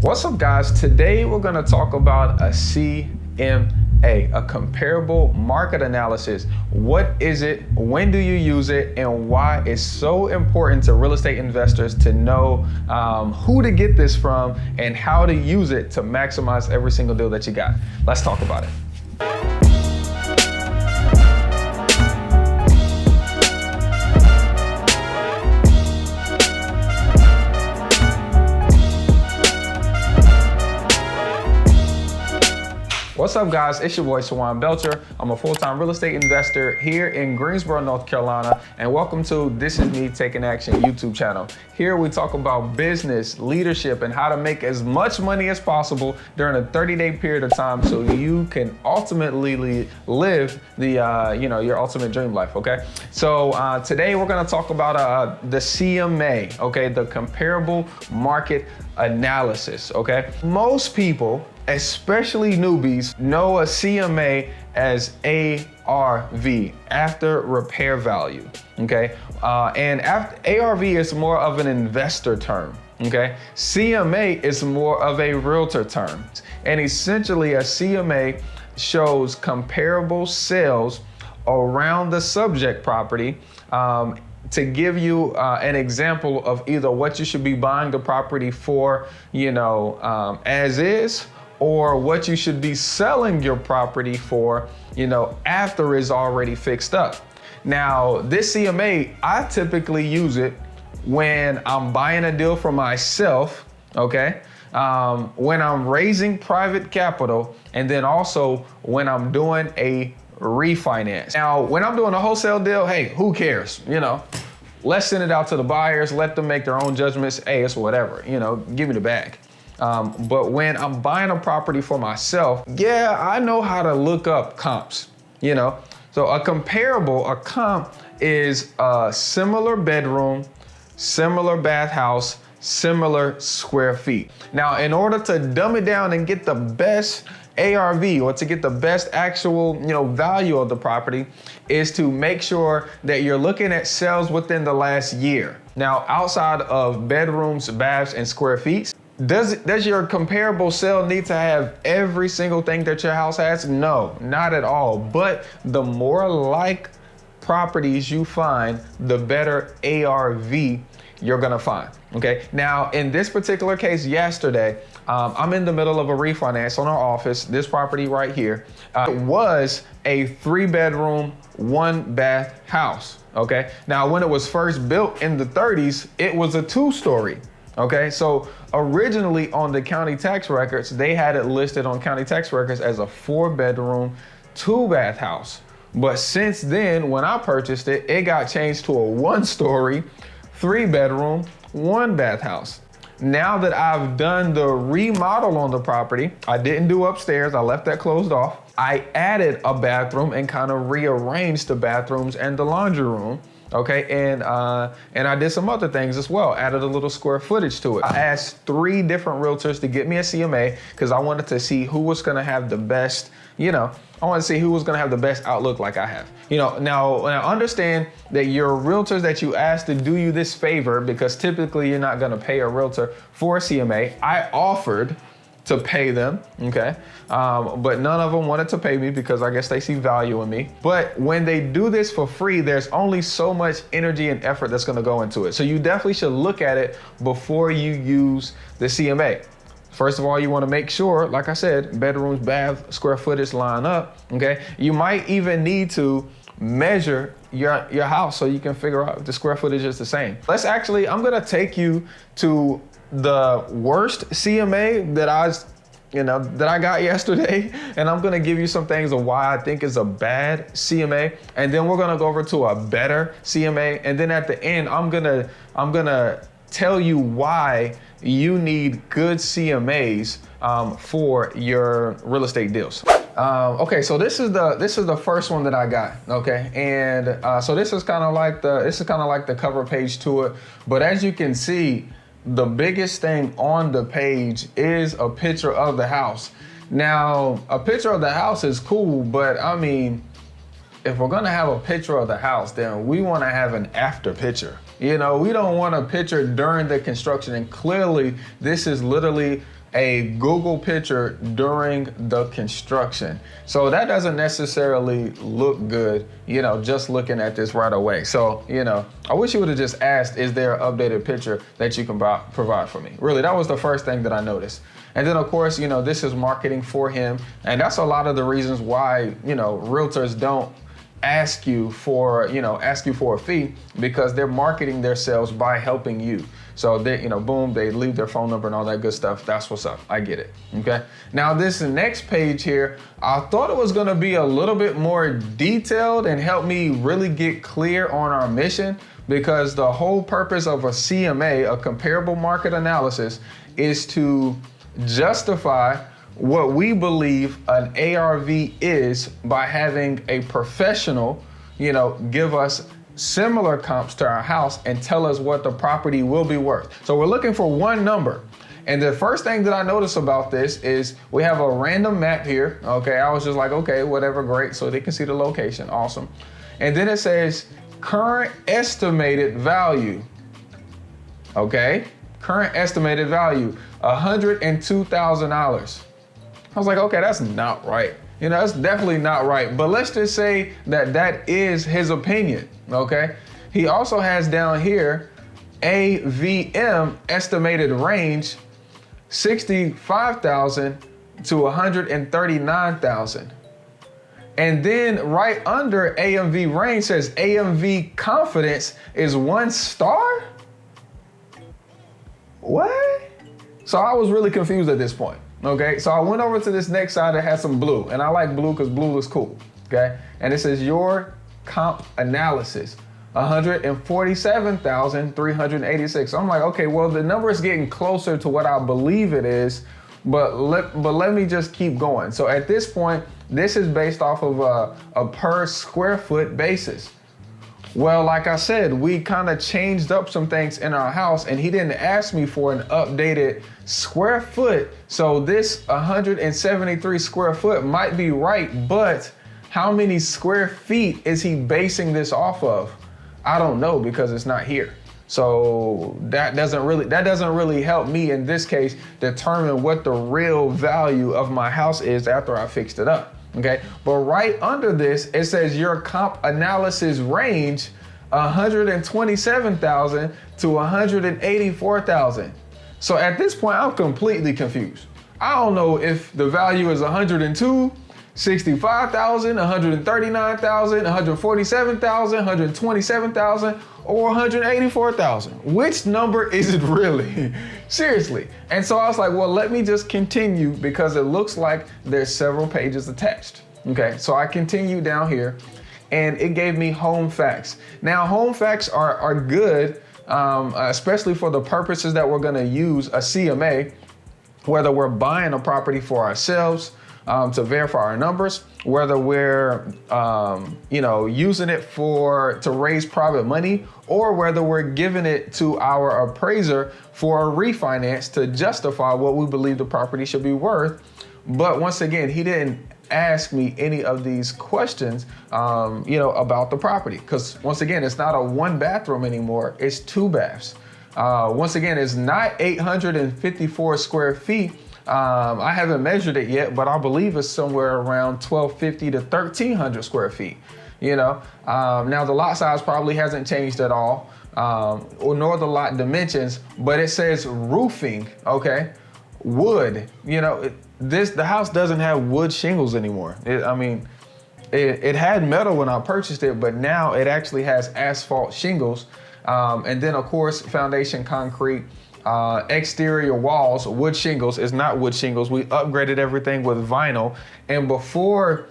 What's up, guys? Today we're going to talk about a CMA, a comparable market analysis. What is it? When do you use it? And why it's so important to real estate investors to know who to get this from and how to use it to maximize every single deal that you got. Let's talk about it. What's up, guys? It's your boy Sawan Belcher. I'm a full-time real estate investor here in Greensboro, North Carolina, and welcome to This Is Me Taking Action YouTube channel. Here we talk about business, leadership, and how to make as much money as possible during a 30-day period of time so you can ultimately live the your ultimate dream life. Okay, so today we're going to talk about the CMA, okay, the comparable market analysis. Okay, most people, especially newbies, know a CMA as ARV, after repair value, okay? And ARV is more of an investor term, okay? CMA is more of a realtor term. And essentially a CMA shows comparable sales around the subject property to give you an example of either what you should be buying the property for, as is, or what you should be selling your property for, after it's already fixed up. Now, this CMA, I typically use it when I'm buying a deal for myself, okay? When I'm raising private capital, and then also when I'm doing a refinance. Now, when I'm doing a wholesale deal, hey, who cares? Let's send it out to the buyers, let them make their own judgments. Hey, it's whatever, give me the bag. But when I'm buying a property for myself, yeah, I know how to look up comps, So a comp is a similar bedroom, similar bathhouse, similar square feet. Now, in order to dumb it down and get the best ARV, or to get the best actual, value of the property, is to make sure that you're looking at sales within the last year. Now, outside of bedrooms, baths, and square feet, does your comparable sale need to have every single thing that your house has? No, not at all. But the more like properties you find, the better ARV you're gonna find, okay? Now, in this particular case yesterday, I'm in the middle of a refinance on our office, this property right here. It was a 3-bedroom, 1-bath house, okay? Now, when it was first built in the 30s, it was a 2-story. Okay, so originally on the county tax records, they had it listed on county tax records as a 4-bedroom, 2-bath house. But since then, when I purchased it, it got changed to a 1-story, 3-bedroom, 1-bath house. Now that I've done the remodel on the property, I didn't do upstairs, I left that closed off. I added a bathroom and kind of rearranged the bathrooms and the laundry room. Okay, and I did some other things as well, added a little square footage to it. I asked 3 different realtors to get me a CMA because I wanted to see who was gonna have the best, I wanted to see who was gonna have the best outlook like I have. Now understand that your realtors that you asked to do you this favor, because typically you're not gonna pay a realtor for a CMA. I offered to pay them, okay? But none of them wanted to pay me because I guess they see value in me. But when they do this for free, there's only so much energy and effort that's gonna go into it. So you definitely should look at it before you use the CMA. First of all, you wanna make sure, like I said, bedrooms, bath, square footage line up, okay? You might even need to measure your house so you can figure out if the square footage is the same. I'm gonna take you to the worst CMA that I got yesterday, and I'm gonna give you some things of why I think is a bad CMA, and then we're gonna go over to a better CMA, and then at the end, I'm gonna tell you why you need good CMAs for your real estate deals. Okay, so this is the first one that I got. Okay, and so this is kind of like the cover page to it, but as you can see, the biggest thing on the page is a picture of the house. Now, a picture of the house is cool, but I mean, if we're gonna have a picture of the house, then we wanna have an after picture. You know, we don't want a picture during the construction, and clearly this is literally a Google picture during the construction. So that doesn't necessarily look good, just looking at this right away. So, I wish you would have just asked, is there an updated picture that you can provide for me? Really, that was the first thing that I noticed. And then of course, this is marketing for him. And that's a lot of the reasons why, realtors don't ask you for a fee, because they're marketing themselves by helping you. So they, boom, they leave their phone number and all that good stuff. That's what's up. I get it. Okay. Now this next page here, I thought it was going to be a little bit more detailed and help me really get clear on our mission, because the whole purpose of a CMA, a comparable market analysis, is to justify what we believe an ARV is by having a professional, give us similar comps to our house and tell us what the property will be worth. So we're looking for one number. And the first thing that I noticed about this is we have a random map here. Okay, I was just like, okay, whatever, great. So they can see the location, awesome. And then it says current estimated value. Okay, current estimated value, $102,000. I was like, okay, that's not right. That's definitely not right. But let's just say that that is his opinion, okay? He also has down here AVM estimated range 65,000 to 139,000. And then right under AMV range says AMV confidence is 1 star? What? So I was really confused at this point. Okay, so I went over to this next side that has some blue, and I like blue because blue looks cool. Okay, and it says your comp analysis, 147,386. So I'm like, okay, well, the number is getting closer to what I believe it is, but let me just keep going. So at this point, this is based off of a per square foot basis. Well, like I said, we kind of changed up some things in our house, and he didn't ask me for an updated square foot. So this 173 square foot might be right, but how many square feet is he basing this off of? I don't know, because it's not here. So that doesn't really help me in this case determine what the real value of my house is after I fixed it up. Okay, but right under this, it says your comp analysis range 127,000 to 184,000. So at this point, I'm completely confused. I don't know if the value is 102, 65,000, 139,000, 147,000, 127,000, or 184,000. Which number is it really? Seriously. And so I was like, well, let me just continue, because it looks like there's several pages attached. Okay, so I continue down here, and it gave me home facts. Now, home facts are good, especially for the purposes that we're gonna use a CMA, whether we're buying a property for ourselves, to verify our numbers, whether we're using it to raise private money, or whether we're giving it to our appraiser for a refinance to justify what we believe the property should be worth. But once again, he didn't ask me any of these questions about the property, because once again, it's not a 1 bathroom anymore, it's 2 baths. Once again, it's not 854 square feet. I haven't measured it yet, but I believe it's somewhere around 1,250 to 1,300 square feet. Now the lot size probably hasn't changed at all, nor the lot dimensions, but it says roofing, okay? Wood, the house doesn't have wood shingles anymore. It had metal when I purchased it, but now it actually has asphalt shingles. And then of course, foundation concrete, exterior walls, wood shingles. Is not wood shingles. We upgraded everything with vinyl. And before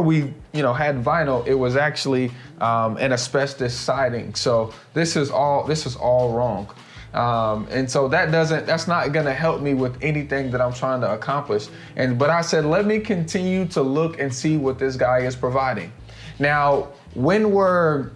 we, had vinyl, it was actually an asbestos siding. So this is all wrong. And so that's not gonna help me with anything that I'm trying to accomplish. But I said, let me continue to look and see what this guy is providing. Now, when we're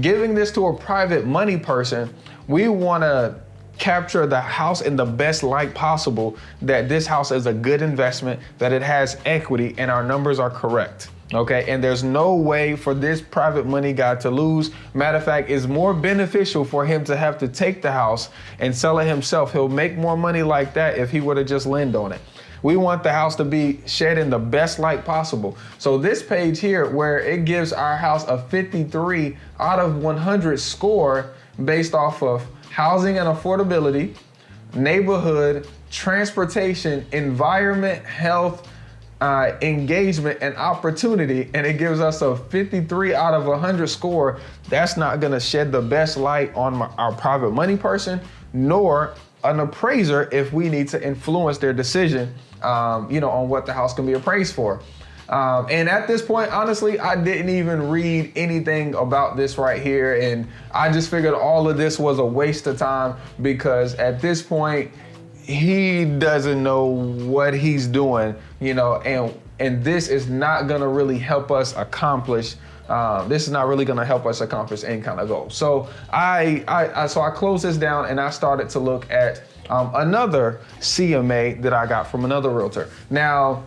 giving this to a private money person, we wanna capture the house in the best light possible, that this house is a good investment, that it has equity, and our numbers are correct. Okay, and there's no way for this private money guy to lose. Matter of fact, it's more beneficial for him to have to take the house and sell it himself. He'll make more money like that if he were to just lend on it. We want the house to be shed in the best light possible. So this page here, where it gives our house a 53 out of 100 score based off of housing and affordability, neighborhood, transportation, environment, health, engagement, and opportunity, and it gives us a 53 out of 100 score. That's not gonna shed the best light on our private money person, nor an appraiser if we need to influence their decision, on what the house can be appraised for. And at this point, honestly, I didn't even read anything about this right here, and I just figured all of this was a waste of time, because at this point, he doesn't know what he's doing, and this is not gonna really help us accomplish. This is not really gonna help us accomplish any kind of goal. So I closed this down, and I started to look at another CMA that I got from another realtor. Now,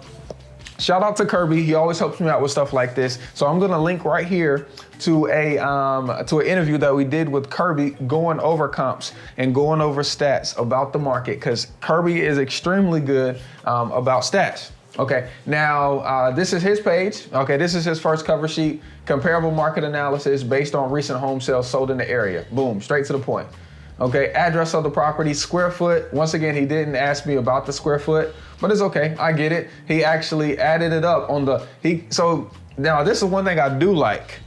shout out to Kirby. He always helps me out with stuff like this. So I'm gonna link right here to an interview that we did with Kirby, going over comps and going over stats about the market, because Kirby is extremely good about stats. Okay, now this is his page. Okay, this is his first cover sheet. Comparable market analysis based on recent home sales sold in the area. Boom, straight to the point. Okay, address of the property, square foot. Once again, he didn't ask me about the square foot, but it's okay, I get it. He actually added it up on so now this is one thing I do like.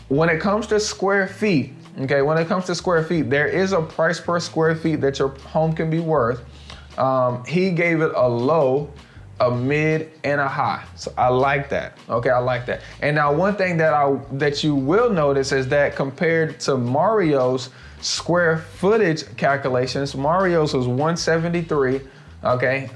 When it comes to square feet, okay, there is a price per square feet that your home can be worth. He gave it a low, a mid, and a high. So I like that. Okay, I like that. And now one thing that you will notice is that compared to Mario's square footage calculations, Mario's was 173. Okay,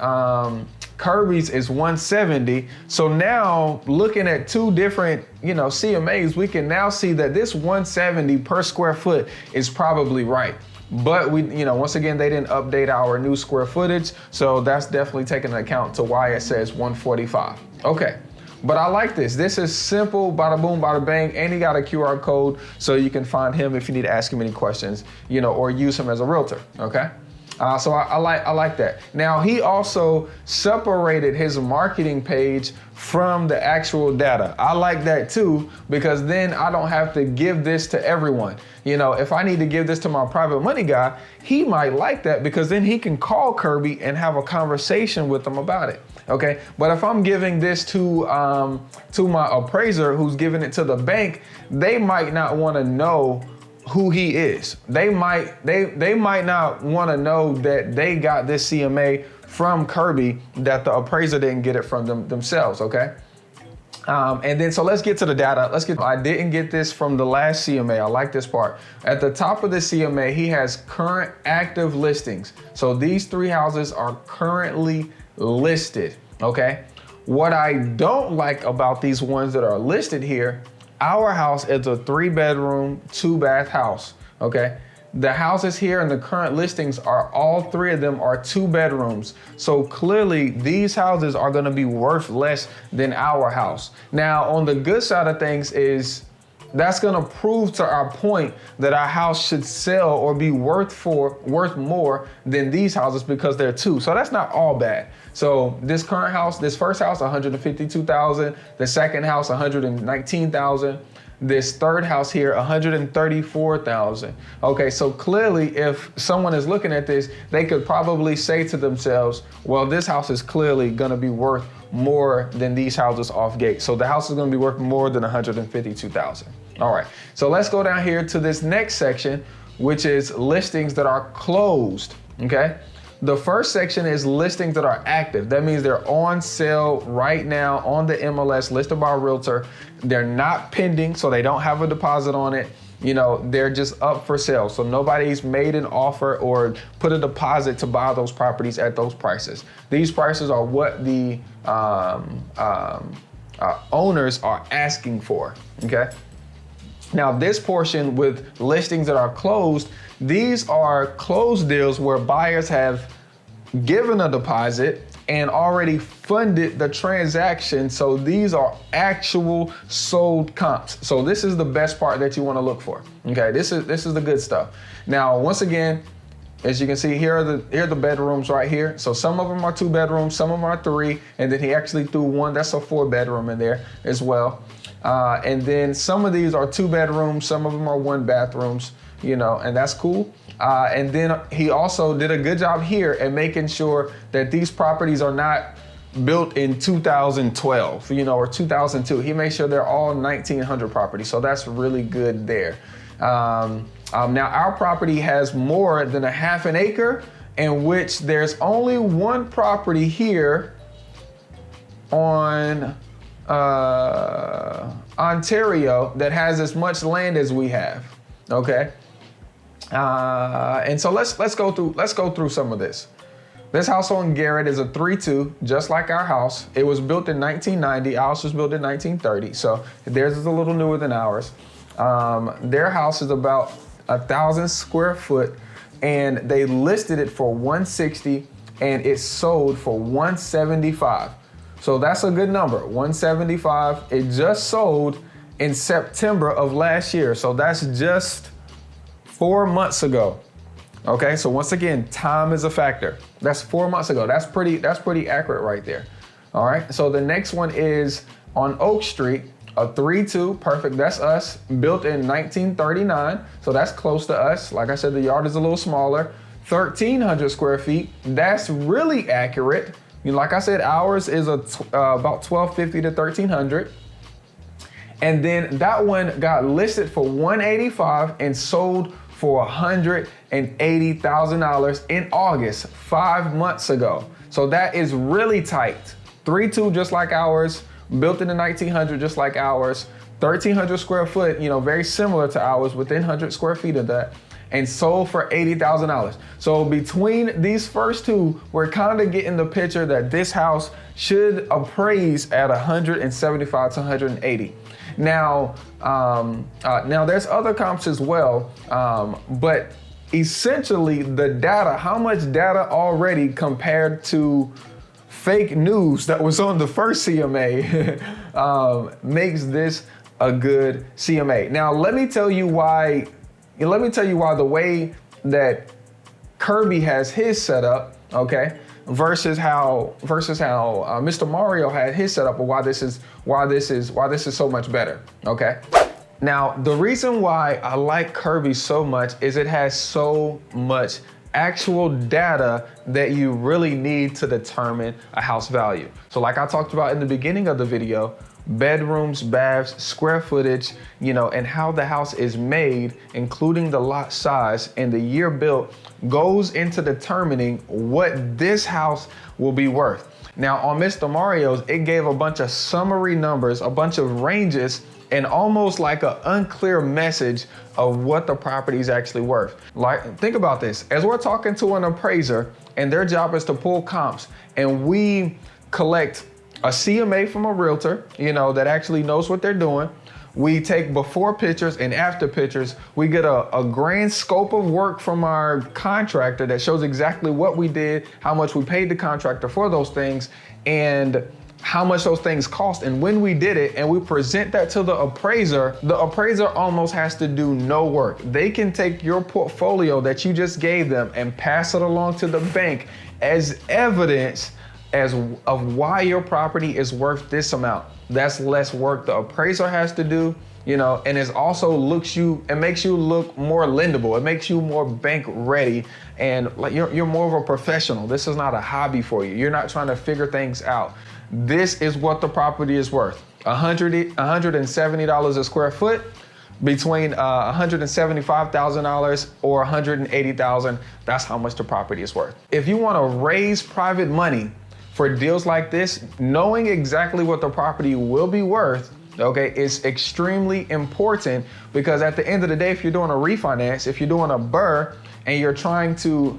Kirby's is 170. So now looking at two different, CMAs, we can now see that this 170 per square foot is probably right. But we, once again, they didn't update our new square footage. So that's definitely taken into account to why it says 145. Okay, but I like this. This is simple, bada boom, bada bang, and he got a QR code so you can find him if you need to ask him any questions, or use him as a realtor, okay? So I like that. Now, he also separated his marketing page from the actual data. I like that too, because then I don't have to give this to everyone. If I need to give this to my private money guy, he might like that, because then he can call Kirby and have a conversation with them about it. Okay, but if I'm giving this to my appraiser who's giving it to the bank, they might not want to know who he is. They might not want to know that they got this CMA from Kirby, that the appraiser didn't get it from themselves, okay? And then, so let's get to the data. I didn't get this from the last CMA. I like this part. At the top of the CMA, he has current active listings. So these three houses are currently listed, okay? What I don't like about these ones that are listed here, our house is a 3-bedroom, 2-bath house, okay? The houses here in the current listings all three of them are 2 bedrooms. So clearly these houses are gonna be worth less than our house. Now, on the good side of things is that's gonna prove to our point that our house should sell or be worth more than these houses, because they're 2. So that's not all bad. So this current house, this first house, 152,000. The second house, 119,000. This third house here, 134,000. Okay, so clearly if someone is looking at this, they could probably say to themselves, well, this house is clearly gonna be worth more than these houses off gate. So the house is gonna be worth more than 152,000. All right, so let's go down here to this next section, which is listings that are closed, okay? The first section is listings that are active. That means they're on sale right now on the MLS, listed by a realtor. They're not pending, so they don't have a deposit on it. They're just up for sale. So nobody's made an offer or put a deposit to buy those properties at those prices. These prices are what the owners are asking for, okay? Now this portion with listings that are closed, these are closed deals where buyers have given a deposit and already funded the transaction. So these are actual sold comps. So this is the best part that you want to look for. Okay, this is the good stuff. Now, once again, as you can see, here are the bedrooms right here. So some of them are 2 bedrooms, some of them are 3, and then he actually threw one that's a 4 bedroom in there as well. And then some of these are 2 bedrooms, some of them are 1 bathrooms, you know, and that's cool. And then he also did a good job here at making sure that these properties are not built in 2012, you know, or 2002. He made sure they're all 1900 properties. So that's really good there. Now our property has more than a half an acre, in which there's only 1 property here on Ontario that has as much land as we have. Okay. And so let's go through some of this. This house on Garrett is a 3-2, just like our house. It was built in 1990. Ours was built in 1930. So theirs is a little newer than ours. Their house is about 1,000 square foot, and they listed it for 160, and it sold for 175. So that's a good number, 175. It just sold in September of last year. So that's just 4 months ago. Okay, so once again, time is a factor. That's 4 months ago. That's pretty accurate right there. All right, so the next one is on Oak Street, a 3-2, perfect, that's us, built in 1939, so that's close to us. Like I said, the yard is a little smaller, 1,300 square feet. That's really accurate. You know, like I said, ours is about 1,250 to 1,300. And then that one got listed for 185 and sold for $180,000 in August, 5 months ago. So that is really tight. 3-2, just like ours, built in the 1900, just like ours, 1,300 square foot, you know, very similar to ours, within 100 square feet of that, and sold for $80,000. So between these first 2, we're kind of getting the picture that this house should appraise at 175 to 180. Now, now there's other comps as well, but essentially the data, how much data already compared to fake news that was on the first CMA makes this a good CMA. Now, let me tell you why the way that Kirby has his setup, okay, versus how Mr. Mario had his setup, or why this is so much better, okay? Now, the reason why I like Kirby so much is it has so much actual data that you really need to determine a house value. So like I talked about in the beginning of the video, bedrooms, baths, square footage, you know, and how the house is made, including the lot size and the year built, goes into determining what this house will be worth. Now on Mr. Mario's, it gave a bunch of summary numbers, a bunch of ranges, and almost like an unclear message of what the property is actually worth. Like, think about this. As we're talking to an appraiser and their job is to pull comps, and we collect a CMA from a realtor, you know, that actually knows what they're doing. We take before pictures and after pictures. We get a grand scope of work from our contractor that shows exactly what we did, how much we paid the contractor for those things, and how much those things cost and when we did it, and we present that to the appraiser almost has to do no work. They can take your portfolio that you just gave them and pass it along to the bank as evidence of why your property is worth this amount. That's less work the appraiser has to do, you know, and it makes you look more lendable. It makes you more bank ready, and like you're more of a professional. This is not a hobby for you. You're not trying to figure things out. This is what the property is worth. $170 a square foot, between $175,000 or $180,000. That's how much the property is worth. If you want to raise private money for deals like this, knowing exactly what the property will be worth, okay, is extremely important, because at the end of the day, if you're doing a refinance, if you're doing a BRRRR and you're trying to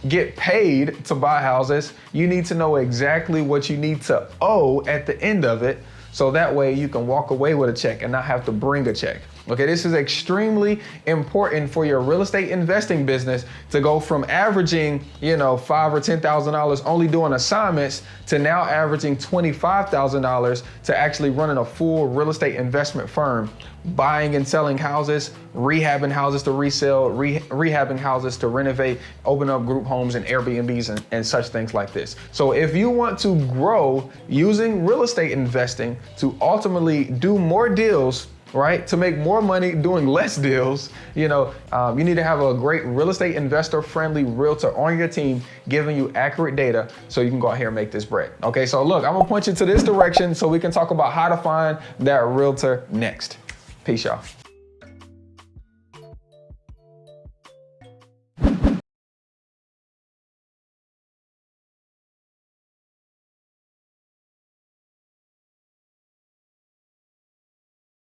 get paid to buy houses, you need to know exactly what you need to owe at the end of it, so that way you can walk away with a check and not have to bring a check. Okay, this is extremely important for your real estate investing business to go from averaging, $5,000 or $10,000 only doing assignments to now averaging $25,000 to actually running a full real estate investment firm, buying and selling houses, rehabbing houses to resell, rehabbing houses to renovate, open up group homes and Airbnbs and such things like this. So if you want to grow using real estate investing to ultimately do more deals, right? To make more money doing less deals, you need to have a great real estate investor friendly realtor on your team giving you accurate data so you can go out here and make this bread. Okay, so look, I'm gonna point you to this direction so we can talk about how to find that realtor next. Peace, y'all.